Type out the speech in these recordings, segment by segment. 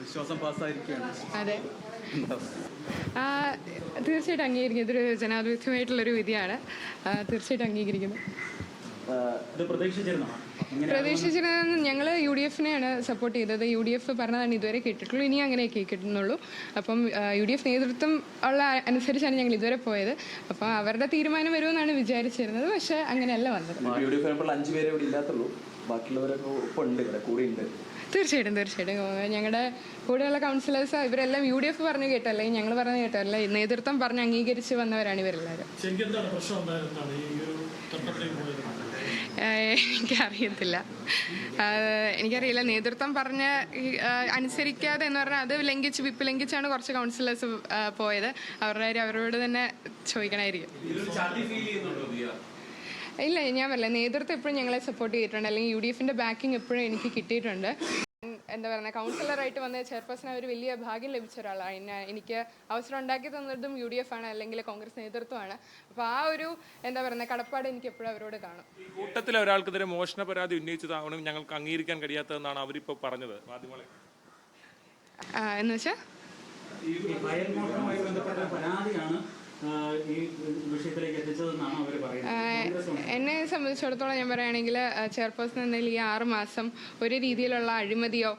വിശ്വാസം പാസ്സായിരിക്കുകയാണ്. അതെ, തീർച്ചയായിട്ടും അംഗീകരിക്കും. ഇതൊരു ജനാധിപത്യമായിട്ടുള്ളൊരു വിധിയാണ്. തീർച്ചയായിട്ടും അംഗീകരിക്കുന്നു. പ്രതീക്ഷിച്ചിരുന്നത് ഞങ്ങൾ UDF-നെയാണ് സപ്പോർട്ട് ചെയ്തത്. UDF പറഞ്ഞതാണ് ഇതുവരെ കേട്ടിട്ടുള്ളൂ, ഇനി അങ്ങനെ കേൾക്കുന്നുള്ളൂ. അപ്പം UDF നേതൃത്വം ഉള്ള അനുസരിച്ചാണ് ഞങ്ങൾ ഇതുവരെ പോയത്. അപ്പം അവരുടെ തീരുമാനം വരുമെന്നാണ് വിചാരിച്ചിരുന്നത്, പക്ഷെ അങ്ങനെയല്ല വന്നത്. തീർച്ചയായിട്ടും ഞങ്ങളുടെ കൂടെയുള്ള കൗൺസിലേഴ്സ് ഇവരെല്ലാം UDF പറഞ്ഞു കേട്ടല്ലേ, ഞങ്ങൾ പറഞ്ഞു കേട്ടല്ലേ, നേതൃത്വം പറഞ്ഞ് അംഗീകരിച്ച് വന്നവരാണ് ഇവരെല്ലാവരും. എനിക്കറിയില്ല. നേതൃത്വം പറഞ്ഞ് അനുസരിക്കാതെ എന്ന് പറഞ്ഞാൽ അത് വിപ്പ് ലംഘിച്ചാണ് കുറച്ച് കൗൺസിലേഴ്സ് പോയത്. അവരോട് തന്നെ ചോദിക്കണമായിരിക്കും. ഇല്ല, ഞാൻ പറയില്ല, നേതൃത്വം എപ്പോഴും ഞങ്ങളെ സപ്പോർട്ട് ചെയ്തിട്ടുണ്ട്, അല്ലെങ്കിൽ UDF-ന്റെ ബാക്കിംഗ് എപ്പോഴും എനിക്ക് കിട്ടിയിട്ടുണ്ട്. എന്താ പറയുക, കൗൺസിലറായിട്ട് വന്ന ചെയർപേഴ്സൺ ഒരു വലിയ ഭാഗ്യം ലഭിച്ച ഒരാളാണ്. എനിക്ക് അവസരം ഉണ്ടാക്കി തന്നതും UDF ആണ്, അല്ലെങ്കിൽ കോൺഗ്രസ് നേതൃത്വമാണ്. അപ്പോൾ ആ ഒരു എന്താ പറയുക കടപ്പാട് എനിക്ക് എപ്പോഴും അവരോട് കാണും. കൂട്ടത്തിൽ ഒരാൾക്കെതിരെ മോഷണ പരാതി ഉന്നയിച്ചതാവണം ഞങ്ങൾക്ക് അംഗീകരിക്കാൻ കഴിയാത്തതെന്നാണ് അവരിപ്പോൾ പറഞ്ഞത് മാധ്യമങ്ങളെ. എന്ന് വെച്ചാൽ എന്നെ സംബന്ധിച്ചിടത്തോളം ഞാൻ പറയുകയാണെങ്കിൽ ചെയർപേഴ്സൺ എന്നതിൽ ഈ 6 മാസം ഒരു രീതിയിലുള്ള അഴിമതിയോ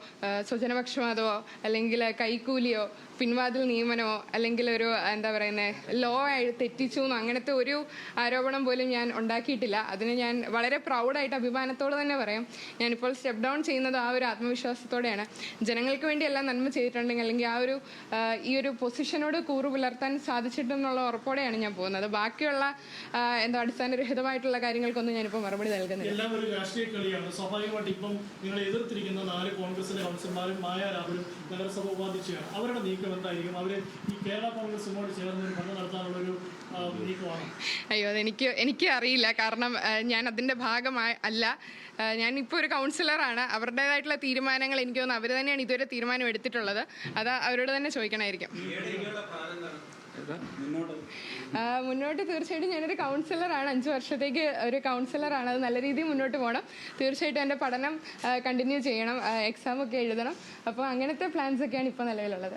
സ്വജനപക്ഷപാതമോ അല്ലെങ്കിൽ കൈക്കൂലിയോ പിൻവാതിൽ നിയമനമോ അല്ലെങ്കിൽ ഒരു എന്താ പറയുന്നത് ലോ തെറ്റിച്ചു എന്നോ അങ്ങനത്തെ ഒരു ആരോപണം പോലും ഞാൻ ഉണ്ടാക്കിയിട്ടില്ല. അതിന് ഞാൻ വളരെ പ്രൗഡായിട്ട് അഭിമാനത്തോടെ തന്നെ പറയാം. ഞാനിപ്പോൾ സ്റ്റെപ്പ് ഡൗൺ ചെയ്യുന്നത് ആ ഒരു ആത്മവിശ്വാസത്തോടെയാണ്. ജനങ്ങൾക്ക് വേണ്ടി എല്ലാം നന്മ ചെയ്തിട്ടുണ്ടെങ്കിൽ അല്ലെങ്കിൽ ഈ ഒരു പൊസിഷനോട് കൂറു പുലർത്താൻ സാധിച്ചിട്ടെന്നുള്ള ഉറപ്പോടെയാണ് ഞാൻ പോകുന്നത്. ബാക്കിയുള്ള അടിസ്ഥാനരഹിതമായിട്ടുള്ള കാര്യങ്ങൾക്കൊന്നും ഞാനിപ്പോൾ മറുപടി നൽകുന്നില്ല. എല്ലാം ഒരു രാഷ്ട്രീയ കളിയാണ്. സ്വാഭാവികമായിട്ട് ഇപ്പം നിങ്ങളെ എതിർത്തിരിക്കുന്ന 4 കോൺഗ്രസിലെ കൗൺസിലർമാരും മായ രാഹുലും നഗരസഭ ഉപാധ്യക്ഷയാണ്. അവരുടെ നീക്കം എന്തായിരിക്കും? അവര് ഈ കേരള കോൺഗ്രസുമായിട്ട് ചേർന്ന് ഒരു ഭരണം നടത്താനുള്ളൊരു നീക്കമാണ്. അയ്യോ, എനിക്ക് അറിയില്ല. കാരണം ഞാൻ അതിൻ്റെ ഭാഗമായി അല്ല. ഞാനിപ്പോൾ ഒരു കൗൺസിലറാണ്. അവരുടേതായിട്ടുള്ള തീരുമാനങ്ങൾ എനിക്ക് തോന്നുന്നു അവർ തന്നെയാണ് ഇതുവരെ തീരുമാനം എടുത്തിട്ടുള്ളത്. അത് അവരോട് തന്നെ ചോദിക്കണമായിരിക്കും. മുന്നോട്ട് തീർച്ചയായിട്ടും ഞാനൊരു കൗൺസിലറാണ്. 5 വർഷത്തേക്ക് ഒരു കൗൺസിലറാണ്. അത് നല്ല രീതിയിൽ മുന്നോട്ട് പോകണം. തീർച്ചയായിട്ടും എൻ്റെ പഠനം കണ്ടിന്യൂ ചെയ്യണം, എക്സാമൊക്കെ എഴുതണം. അപ്പോൾ അങ്ങനത്തെ പ്ലാൻസൊക്കെയാണ് ഇപ്പോൾ നിലവിലുള്ളത്.